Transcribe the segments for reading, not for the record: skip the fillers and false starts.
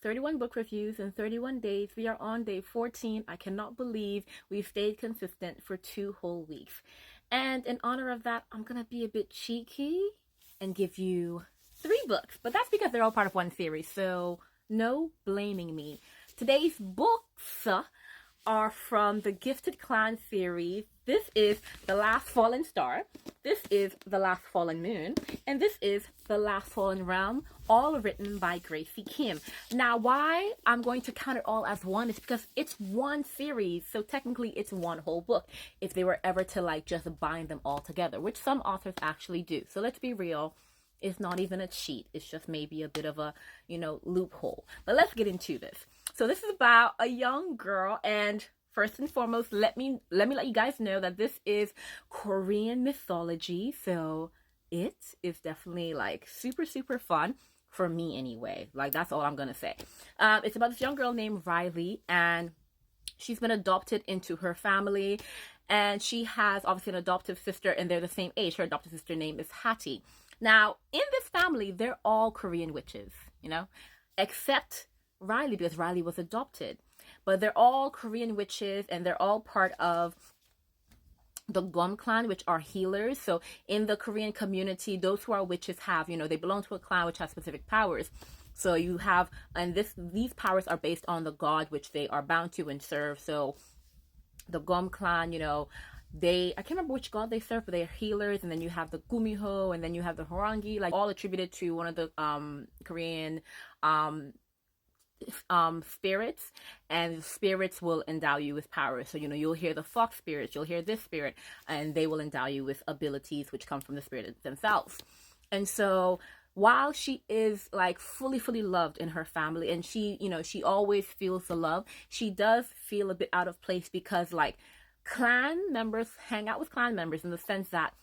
31 book reviews in 31 days. We are on day 14. I cannot believe we've stayed consistent for 2 whole weeks. And in honor of that, I'm going to be a bit cheeky and give you 3 books. But that's because they're all part of one series, so no blaming me. Today's books are from the Gifted Clan series. This is The Last Fallen Star, this is The Last Fallen Moon, and this is The Last Fallen Realm, all written by Gracie Kim. Now, why I'm going to count it all as one is because it's one series, so technically it's one whole book, if they were ever to like just bind them all together, which some authors actually do. So let's be real, it's not even a cheat, it's just maybe a bit of a, loophole. But let's get into this. So this is about a young girl, and first and foremost, let me let you guys know that this is Korean mythology, so it is definitely like super fun for me anyway. Like, that's all I'm gonna say. It's about this young girl named Riley, and she's been adopted into her family, and she has obviously an adoptive sister, and they're the same age. Her adoptive sister name is Hattie. Now, in this family, they're all Korean witches, except Riley, because Riley was adopted. But they're all Korean witches, and they're all part of the Gum clan, which are healers. So in the Korean community, those who are witches have, they belong to a clan which has specific powers. So you have, and these powers are based on the god which they are bound to and serve. So the Gum clan, I can't remember which god they serve, but they're healers. And then you have the Gumiho, and then you have the Horangi, like all attributed to one of the Korean spirits, and spirits will endow you with power. So you'll hear the fox spirits, you'll hear this spirit, and they will endow you with abilities which come from the spirit themselves. And so while she is like fully loved in her family, and she always feels the love, she does feel a bit out of place because like clan members hang out with clan members in the sense that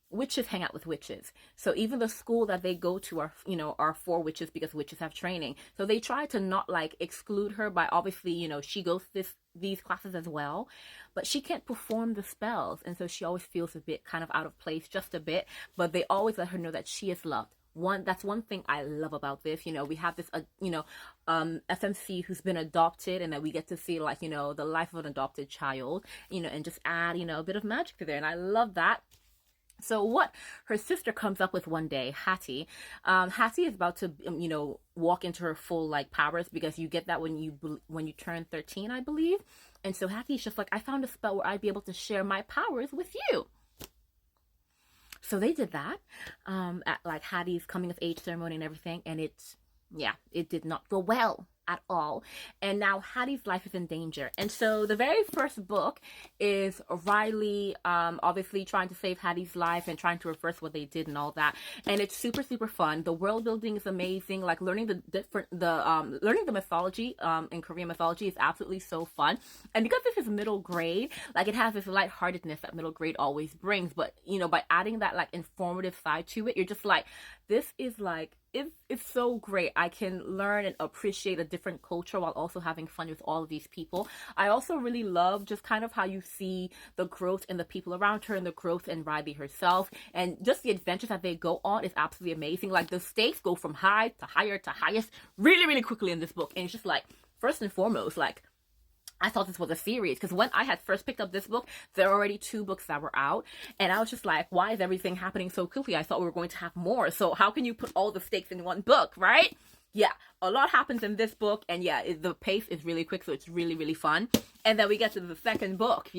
witches hang out with witches. So even the school that they go to are for witches, because witches have training. So they try to not like exclude her by obviously, she goes to these classes as well, but she can't perform the spells. And so she always feels a bit kind of out of place, just a bit, but they always let her know that she is loved. That's one thing I love about this. We have this, FMC who's been adopted, and that we get to see like, the life of an adopted child, and just add, a bit of magic to there. And I love that. So what her sister comes up with one day, Hattie is about to, walk into her full like powers, because you get that when you turn 13, I believe. And so Hattie's just like, I found a spell where I'd be able to share my powers with you. So they did that at like Hattie's coming of age ceremony and everything, and it did not go well at all. And now Hattie's life is in danger. And so the very first book is Riley obviously trying to save Hattie's life and trying to reverse what they did and all that. And it's super fun. The world building is amazing. Like learning the mythology in Korean mythology is absolutely so fun. And because this is middle grade, like it has this lightheartedness that middle grade always brings. But by adding that like informative side to it, you're just like, this is like, it's so great. I can learn and appreciate a different culture while also having fun with all of these people. I also really love just kind of how you see the growth in the people around her, and the growth in Riley herself, and just the adventures that they go on is absolutely amazing. Like the stakes go from high to higher to highest really quickly in this book. And it's just like, first and foremost, like, I thought this was a series, because when I had first picked up this book, there were already 2 books that were out, and I was just like, why is everything happening so quickly? I thought we were going to have more. So how can you put all the stakes in one book, right? Yeah, a lot happens in this book, and the pace is really quick, so it's really fun. And then we get to the second book,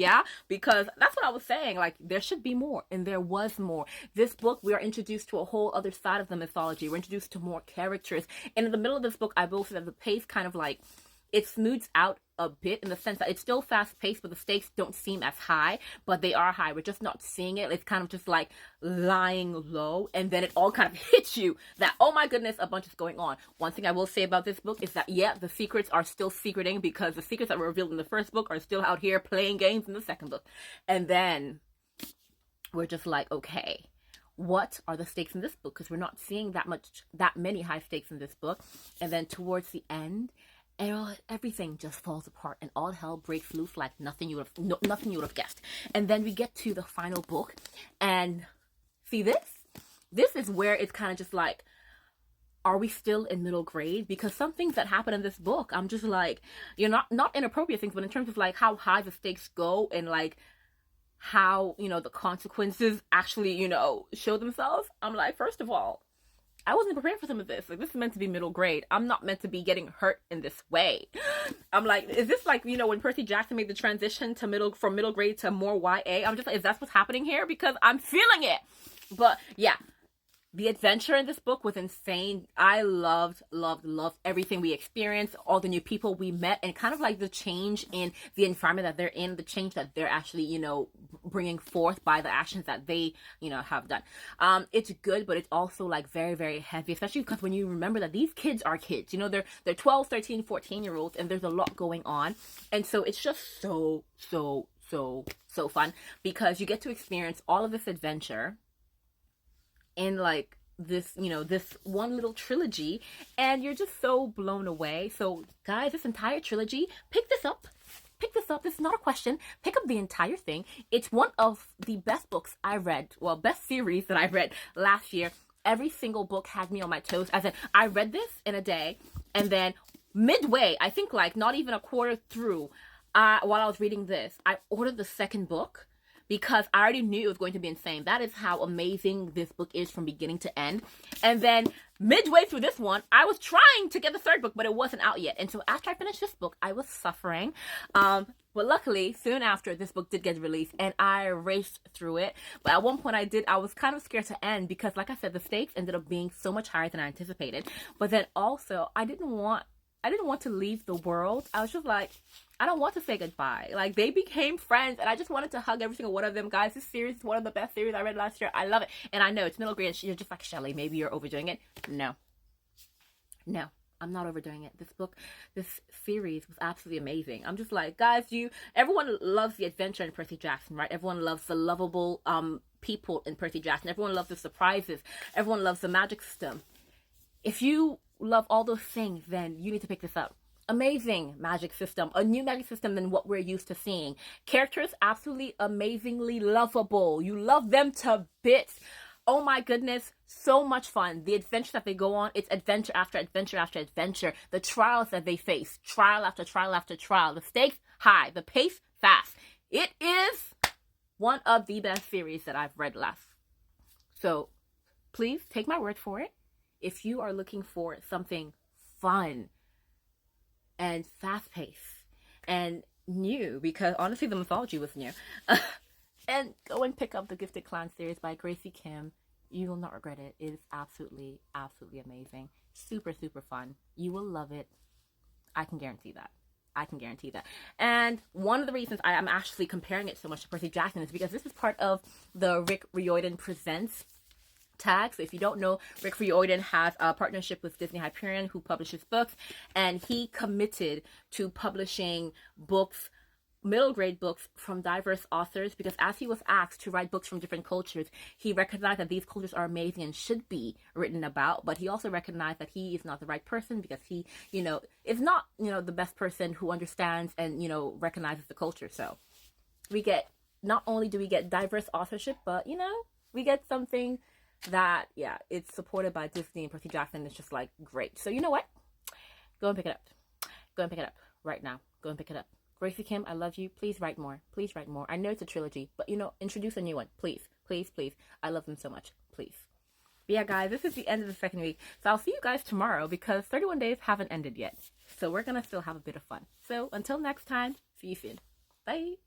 because that's what I was saying, like, there should be more, and there was more. This book, we are introduced to a whole other side of the mythology. We're introduced to more characters, and in the middle of this book, I will say that the pace kind of like, it smooths out a bit in the sense that it's still fast-paced, but the stakes don't seem as high, but they are high. We're just not seeing it. It's kind of just like lying low, and then it all kind of hits you that, oh my goodness, a bunch is going on. One thing I will say about this book is that, the secrets are still secreting, because the secrets that were revealed in the first book are still out here playing games in the second book. And then we're just like, okay, what are the stakes in this book? Because we're not seeing that many high stakes in this book. And then towards the end, everything just falls apart, and all hell breaks loose like nothing you would have guessed. And then we get to the final book, and see this is where it's kind of just like, are we still in middle grade? Because some things that happen in this book, I'm just like, you're not inappropriate things, but in terms of like how high the stakes go and like how, the consequences actually, show themselves. I'm like, first of all, I wasn't prepared for some of this. Like, this is meant to be middle grade. I'm not meant to be getting hurt in this way. I'm like, is this like, when Percy Jackson made the transition to from middle grade to more YA? I'm just like, is that what's happening here? Because I'm feeling it. But yeah, the adventure in this book was insane. I loved everything we experienced, all the new people we met, and kind of like the change in the environment that they're in, the change that they're actually, bringing forth by the actions that they, have done. It's good, but it's also like very, very heavy, especially because when you remember that these kids are kids, they're 12, 13, 14-year-olds, and there's a lot going on. And so it's just so fun because you get to experience all of this adventure in like this, this one little trilogy, and you're just so blown away. So guys, this entire trilogy, pick this up. This is not a question. Pick up the entire thing. It's one of the best books I read, best series that I read last year. Every single book had me on my toes. I read this in a day, and then midway, I think like not even a quarter through, while I was reading this, I ordered the second book, because I already knew it was going to be insane. That is how amazing this book is from beginning to end. And then midway through this one, I was trying to get the third book, but it wasn't out yet. And so after I finished this book, I was suffering. But luckily, soon after, this book did get released, and I raced through it. But at one point I was kind of scared to end because, like I said, the stakes ended up being so much higher than I anticipated. But then also, I didn't want to leave the world. I was just like, I don't want to say goodbye. Like, they became friends, and I just wanted to hug every single one of them. Guys, this series is one of the best series I read last year. I love it. And I know it's middle grade, and you're just like, Shelley, maybe you're overdoing it. No, I'm not overdoing it. This series was absolutely amazing. I'm just like, guys, everyone loves the adventure in Percy Jackson, right? Everyone loves the lovable people in Percy Jackson. Everyone loves the surprises. Everyone loves the magic system. If you love all those things, then you need to pick this up. Amazing magic system, a new magic system than what we're used to seeing. Characters absolutely amazingly lovable. You love them to bits. Oh my goodness, so much fun. The adventure that they go on, it's adventure after adventure after adventure. The trials that they face, trial after trial after trial. The stakes high, the pace fast. It is one of the best series that I've read last. So please take my word for it. If you are looking for something fun and fast-paced and new, because honestly the mythology was new, and go and pick up the Gifted Clan series by Gracie Kim. You will not regret it. It is absolutely amazing. Super fun. You will love it. I can guarantee that. And one of the reasons I am actually comparing it so much to Percy Jackson is because this is part of the Rick Riordan Presents tag. So if you don't know, Rick Riordan has a partnership with Disney Hyperion, who publishes books, and he committed to publishing books, middle grade books, from diverse authors, because as he was asked to write books from different cultures, he recognized that these cultures are amazing and should be written about, but he also recognized that he is not the right person, because he, is not, the best person who understands and, recognizes the culture. So we get, not only do we get diverse authorship, but, we get something that, it's supported by Disney and Percy Jackson. It's just like great. So you know what? Go and pick it up right now. Go and pick it up. Gracie Kim, I love you. Please write more. I know it's a trilogy, but introduce a new one. Please. I love them so much. Please. But yeah, guys, this is the end of the second week. So I'll see you guys tomorrow, because 31 days haven't ended yet. So we're gonna still have a bit of fun. So until next time, see you soon. Bye.